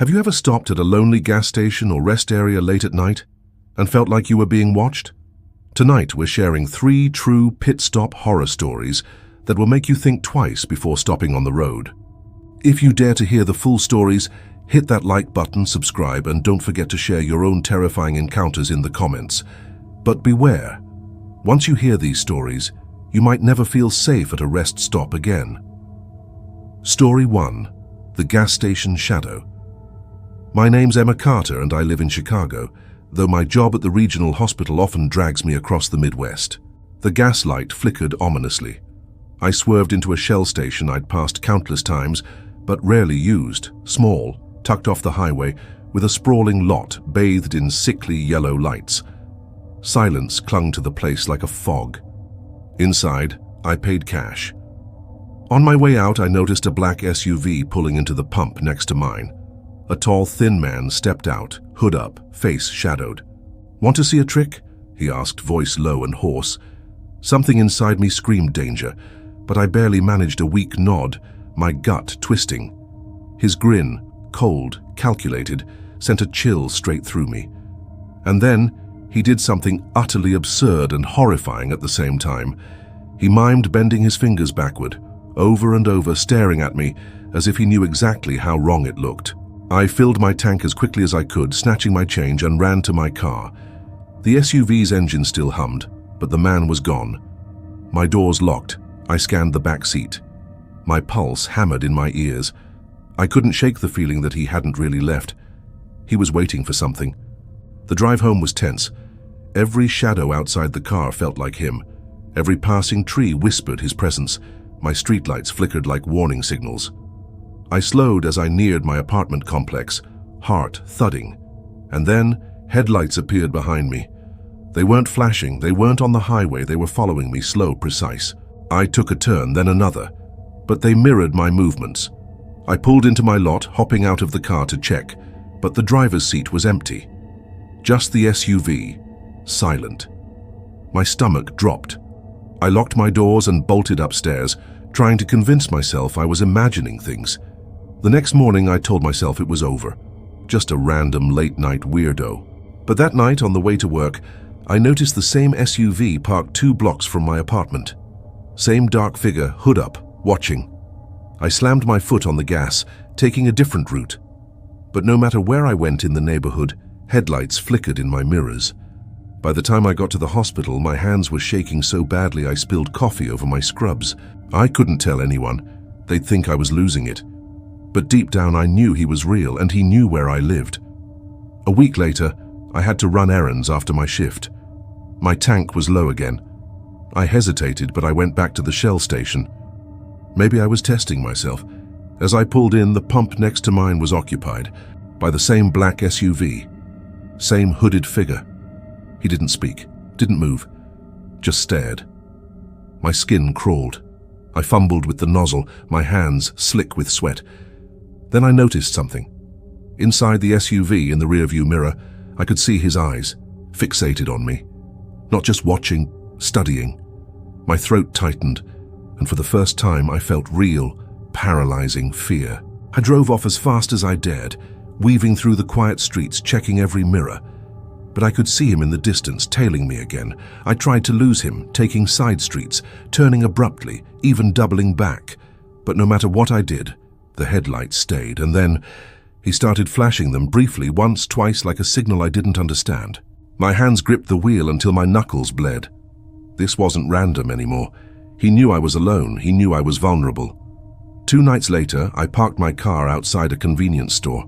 Have you ever stopped at a lonely gas station or rest area late at night and felt like you were being watched? Tonight we're sharing 3 true pit stop horror stories that will make you think twice before stopping on the road. If you dare to hear the full stories, hit that like button, subscribe, and don't forget to share your own terrifying encounters in the comments. But beware, once you hear these stories, you might never feel safe at a rest stop again. Story 1. The Gas Station Shadow. My name's Emma Carter and I live in Chicago, though my job at the regional hospital often drags me across the Midwest. The gas light flickered ominously. I swerved into a Shell station I'd passed countless times, but rarely used, small, tucked off the highway, with a sprawling lot bathed in sickly yellow lights. Silence clung to the place like a fog. Inside, I paid cash. On my way out, I noticed a black SUV pulling into the pump next to mine. A tall, thin man stepped out, hood up, face shadowed. "Want to see a trick?" he asked, voice low and hoarse. Something inside me screamed danger, but I barely managed a weak nod, my gut twisting. His grin, cold, calculated, sent a chill straight through me. And then, he did something utterly absurd and horrifying at the same time. He mimed bending his fingers backward, over and over, staring at me as if he knew exactly how wrong it looked. I filled my tank as quickly as I could, snatching my change, and ran to my car. The SUV's engine still hummed, but the man was gone. My doors locked. I scanned the back seat. My pulse hammered in my ears. I couldn't shake the feeling that he hadn't really left. He was waiting for something. The drive home was tense. Every shadow outside the car felt like him. Every passing tree whispered his presence. My streetlights flickered like warning signals. I slowed as I neared my apartment complex, heart thudding. And then, headlights appeared behind me. They weren't flashing, they weren't on the highway, they were following me, slow, precise. I took a turn, then another, but they mirrored my movements. I pulled into my lot, hopping out of the car to check, but the driver's seat was empty. Just the SUV, silent. My stomach dropped. I locked my doors and bolted upstairs, trying to convince myself I was imagining things. The next morning I told myself it was over, just a random late-night weirdo. But that night on the way to work, I noticed the same SUV parked 2 blocks from my apartment. Same dark figure, hood up, watching. I slammed my foot on the gas, taking a different route. But no matter where I went in the neighborhood, headlights flickered in my mirrors. By the time I got to the hospital, my hands were shaking so badly I spilled coffee over my scrubs. I couldn't tell anyone. They'd think I was losing it. But deep down I knew he was real and he knew where I lived. A week later, I had to run errands after my shift. My tank was low again. I hesitated, but I went back to the Shell station. Maybe I was testing myself. As I pulled in, the pump next to mine was occupied by the same black SUV, same hooded figure. He didn't speak, didn't move, just stared. My skin crawled. I fumbled with the nozzle, my hands slick with sweat. Then I noticed something. Inside the SUV in the rearview mirror, I could see his eyes, fixated on me. Not just watching, studying. My throat tightened, and for the first time I felt real, paralyzing fear. I drove off as fast as I dared, weaving through the quiet streets, checking every mirror. But I could see him in the distance, tailing me again. I tried to lose him, taking side streets, turning abruptly, even doubling back. But no matter what I did, the headlights stayed, and then he started flashing them briefly, once, twice, like a signal I didn't understand. My hands gripped the wheel until my knuckles bled. This wasn't random anymore. He knew I was alone. He knew I was vulnerable. 2 nights later, I parked my car outside a convenience store.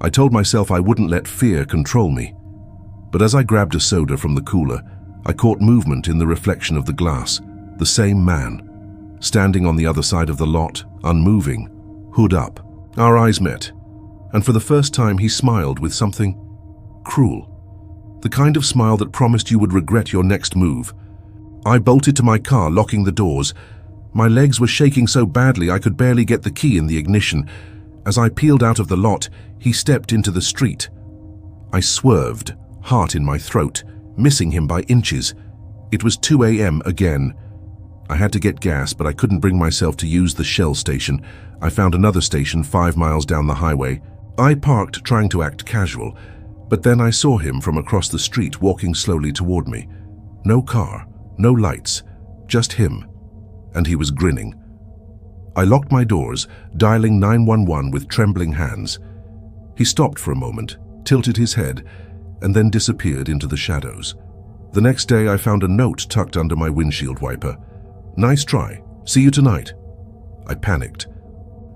I told myself I wouldn't let fear control me. But as I grabbed a soda from the cooler, I caught movement in the reflection of the glass. The same man, standing on the other side of the lot, unmoving, hood up. Our eyes met, and for the first time he smiled with something cruel. The kind of smile that promised you would regret your next move. I bolted to my car, locking the doors. My legs were shaking so badly I could barely get the key in the ignition. As I peeled out of the lot, he stepped into the street. I swerved, heart in my throat, missing him by inches. It was 2 a.m. again. I had to get gas, but I couldn't bring myself to use the Shell station. I found another station 5 miles down the highway. I parked, trying to act casual, but then I saw him from across the street walking slowly toward me. No car, no lights, just him, and he was grinning. I locked my doors, dialing 911 with trembling hands. He stopped for a moment, tilted his head, and then disappeared into the shadows. The next day I found a note tucked under my windshield wiper. "Nice try. See you tonight." I panicked.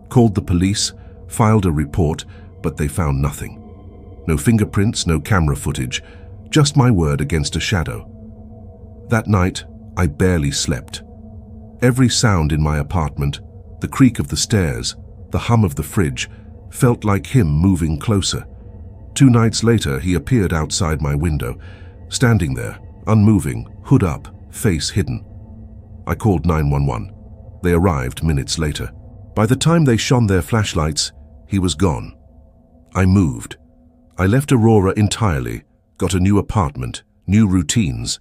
Called the police, filed a report, but they found nothing. No fingerprints, no camera footage, just my word against a shadow. That night, I barely slept. Every sound in my apartment, the creak of the stairs, the hum of the fridge, felt like him moving closer. 2 nights later, he appeared outside my window, standing there, unmoving, hood up, face hidden. I called 911. They arrived minutes later. By the time they shone their flashlights, he was gone. I moved. I left Aurora entirely, got a new apartment, new routines.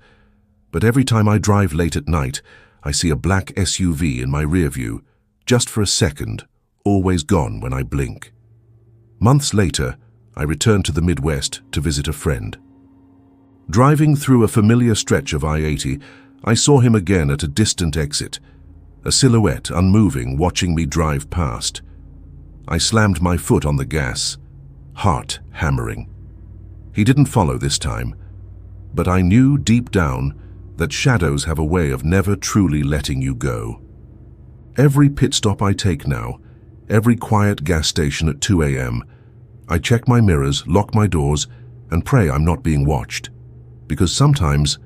But every time I drive late at night, I see a black SUV in my rear view, just for a second, always gone when I blink. Months later, I returned to the Midwest to visit a friend. Driving through a familiar stretch of I-80, I saw him again at a distant exit, a silhouette unmoving, watching me drive past. I slammed my foot on the gas, heart hammering. He didn't follow this time, but I knew deep down that shadows have a way of never truly letting you go. Every pit stop I take now, every quiet gas station at 2 a.m., I check my mirrors, lock my doors, and pray I'm not being watched. Because sometimes,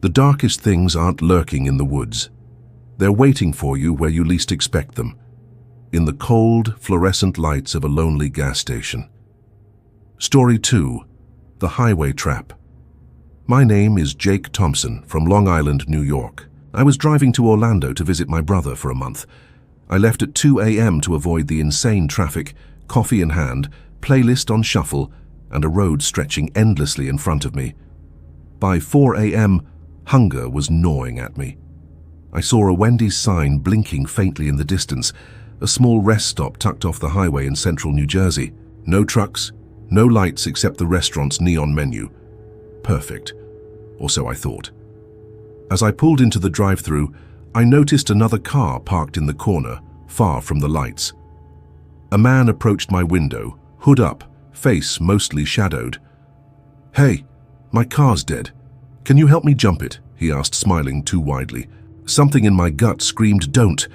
the darkest things aren't lurking in the woods. They're waiting for you where you least expect them, in the cold, fluorescent lights of a lonely gas station. Story 2. The Highway Trap. My name is Jake Thompson from Long Island, New York. I was driving to Orlando to visit my brother for a month. I left at 2 a.m. to avoid the insane traffic, coffee in hand, playlist on shuffle, and a road stretching endlessly in front of me. By 4 a.m., hunger was gnawing at me. I saw a Wendy's sign blinking faintly in the distance, a small rest stop tucked off the highway in central New Jersey. No trucks, no lights except the restaurant's neon menu. Perfect, or so I thought. As I pulled into the drive-thru, I noticed another car parked in the corner, far from the lights. A man approached my window, hood up, face mostly shadowed. "Hey, my car's dead. Can you help me jump it?" he asked, smiling too widely. Something in my gut screamed, "Don't,"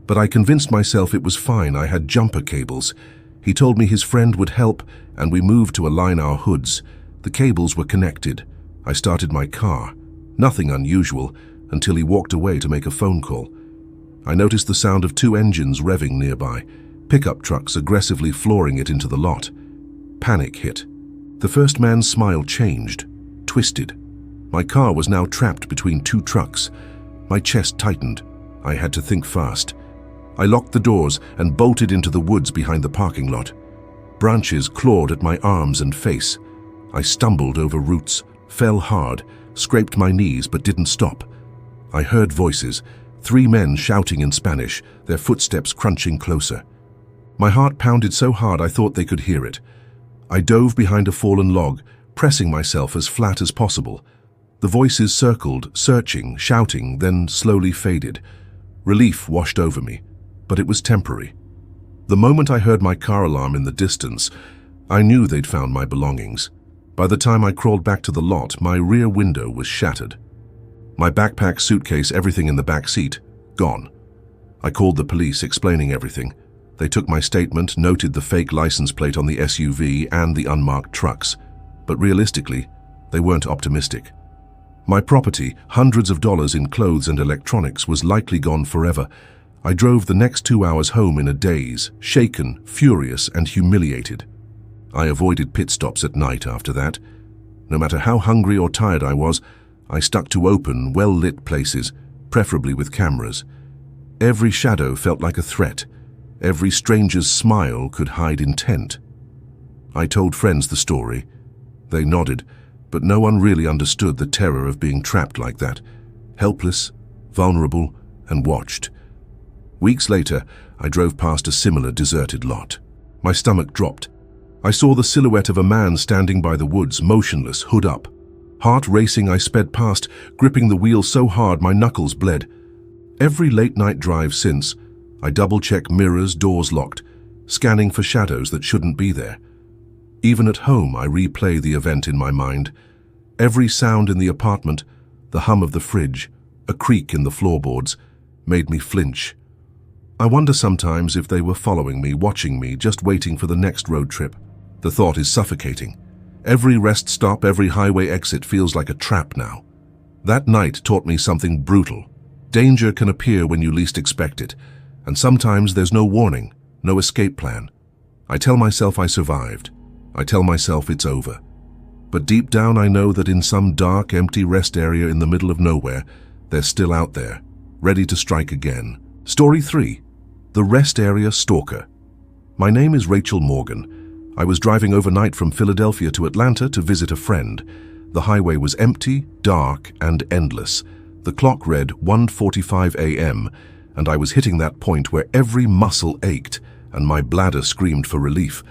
but I convinced myself it was fine. I had jumper cables. He told me his friend would help, and we moved to align our hoods. The cables were connected. I started my car. Nothing unusual, until he walked away to make a phone call. I noticed the sound of 2 engines revving nearby, pickup trucks aggressively flooring it into the lot. Panic hit. The first man's smile changed, twisted. My car was now trapped between 2 trucks. My chest tightened. I had to think fast. I locked the doors and bolted into the woods behind the parking lot. Branches clawed at my arms and face. I stumbled over roots, fell hard, scraped my knees but didn't stop. I heard voices, 3 men shouting in Spanish, their footsteps crunching closer. My heart pounded so hard I thought they could hear it. I dove behind a fallen log, pressing myself as flat as possible. The voices circled, searching, shouting, then slowly faded. Relief washed over me, but it was temporary. The moment I heard my car alarm in the distance, I knew they'd found my belongings. By the time I crawled back to the lot, my rear window was shattered. My backpack, suitcase, everything in the back seat, gone. I called the police, explaining everything. They took my statement, noted the fake license plate on the SUV and the unmarked trucks. But realistically, they weren't optimistic. My property, hundreds of dollars in clothes and electronics, was likely gone forever. I drove the next 2 hours home in a daze, shaken, furious, and humiliated. I avoided pit stops at night after that. No matter how hungry or tired I was, I stuck to open, well-lit places, preferably with cameras. Every shadow felt like a threat. Every stranger's smile could hide intent. I told friends the story. They nodded, but no one really understood the terror of being trapped like that, helpless, vulnerable, and watched. Weeks later, I drove past a similar deserted lot. My stomach dropped. I saw the silhouette of a man standing by the woods, motionless, hood up. Heart racing, I sped past, gripping the wheel so hard my knuckles bled. Every late-night drive since, I double-check mirrors, doors locked, scanning for shadows that shouldn't be there. Even at home, I replay the event in my mind. Every sound in the apartment, the hum of the fridge, a creak in the floorboards, made me flinch. I wonder sometimes if they were following me, watching me, just waiting for the next road trip. The thought is suffocating. Every rest stop, every highway exit feels like a trap now. That night taught me something brutal. Danger can appear when you least expect it, and sometimes there's no warning, no escape plan. I tell myself I survived. I tell myself it's over. But deep down I know that in some dark, empty rest area in the middle of nowhere, they're still out there, ready to strike again. Story 3. The Rest Area Stalker. My name is Rachel Morgan. I was driving overnight from Philadelphia to Atlanta to visit a friend. The highway was empty, dark, and endless. The clock read 1:45 a.m., and I was hitting that point where every muscle ached and my bladder screamed for relief.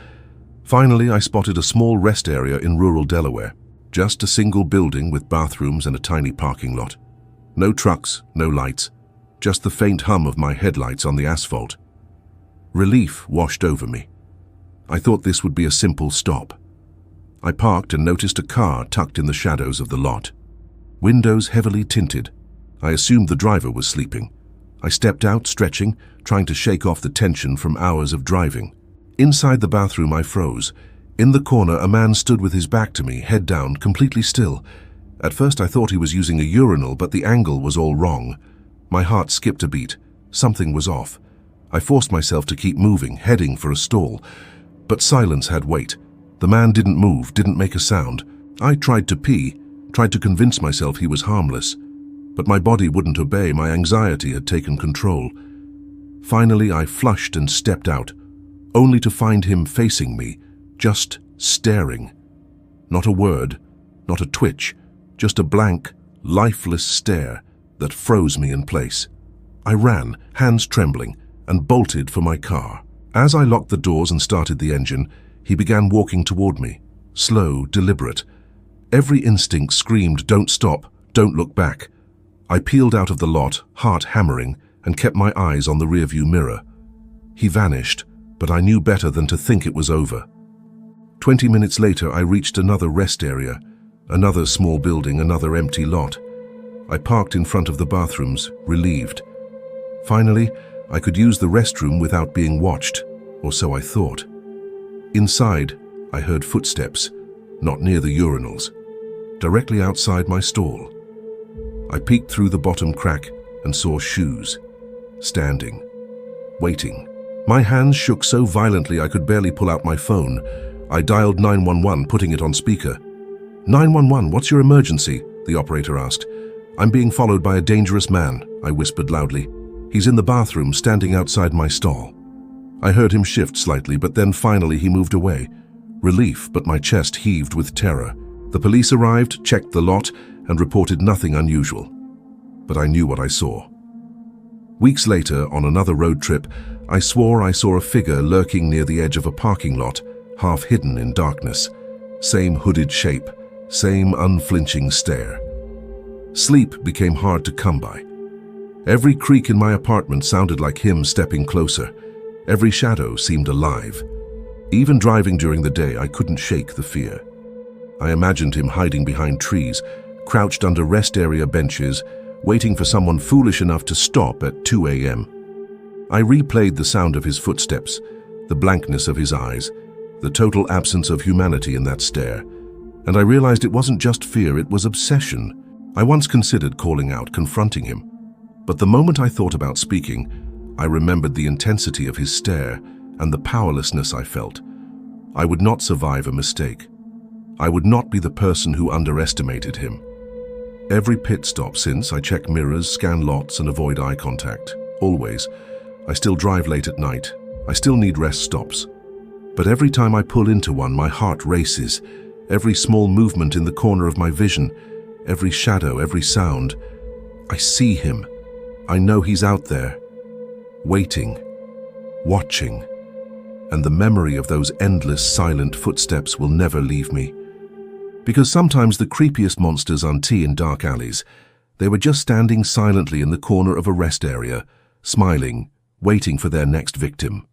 Finally, I spotted a small rest area in rural Delaware. Just a single building with bathrooms and a tiny parking lot. No trucks, no lights, just the faint hum of my headlights on the asphalt. Relief washed over me. I thought this would be a simple stop. I parked and noticed a car tucked in the shadows of the lot. Windows heavily tinted. I assumed the driver was sleeping. I stepped out, stretching, trying to shake off the tension from hours of driving. Inside the bathroom, I froze. In the corner, a man stood with his back to me, head down, completely still. At first, I thought he was using a urinal, but the angle was all wrong. My heart skipped a beat. Something was off. I forced myself to keep moving, heading for a stall. But silence had weight. The man didn't move, didn't make a sound. I tried to pee, tried to convince myself he was harmless. But my body wouldn't obey. My anxiety had taken control. Finally, I flushed and stepped out, only to find him facing me, just staring. Not a word, not a twitch, just a blank, lifeless stare that froze me in place. I ran, hands trembling, and bolted for my car. As I locked the doors and started the engine, he began walking toward me, slow, deliberate. Every instinct screamed, "Don't stop, don't look back." I peeled out of the lot, heart hammering, and kept my eyes on the rearview mirror. He vanished, but I knew better than to think it was over. 20 minutes later, I reached another rest area, another small building, another empty lot. I parked in front of the bathrooms, relieved. Finally, I could use the restroom without being watched, or so I thought. Inside, I heard footsteps, not near the urinals, directly outside my stall. I peeked through the bottom crack and saw shoes, standing, waiting. My hands shook so violently I could barely pull out my phone. I dialed 911, putting it on speaker. "911, what's your emergency?" the operator asked. "I'm being followed by a dangerous man," I whispered loudly. "He's in the bathroom, standing outside my stall." I heard him shift slightly, but then finally he moved away. Relief, but my chest heaved with terror. The police arrived, checked the lot, and reported nothing unusual. But I knew what I saw. Weeks later, on another road trip, I swore I saw a figure lurking near the edge of a parking lot, half hidden in darkness. Same hooded shape, same unflinching stare. Sleep became hard to come by. Every creak in my apartment sounded like him stepping closer. Every shadow seemed alive. Even driving during the day, I couldn't shake the fear. I imagined him hiding behind trees, crouched under rest area benches, waiting for someone foolish enough to stop at 2 a.m. I replayed the sound of his footsteps, the blankness of his eyes, the total absence of humanity in that stare, and I realized it wasn't just fear, it was obsession. I once considered calling out, confronting him, but the moment I thought about speaking, I remembered the intensity of his stare and the powerlessness I felt. I would not survive a mistake. I would not be the person who underestimated him. Every pit stop since, I check mirrors, scan lots, and avoid eye contact. Always. I still drive late at night. I still need rest stops. But every time I pull into one, my heart races. Every small movement in the corner of my vision, every shadow, every sound. I see him. I know he's out there, waiting, watching. and the memory of those endless silent footsteps will never leave me. Because sometimes the creepiest monsters aren't tea in dark alleys. They were just standing silently in the corner of a rest area, smiling, waiting for their next victim.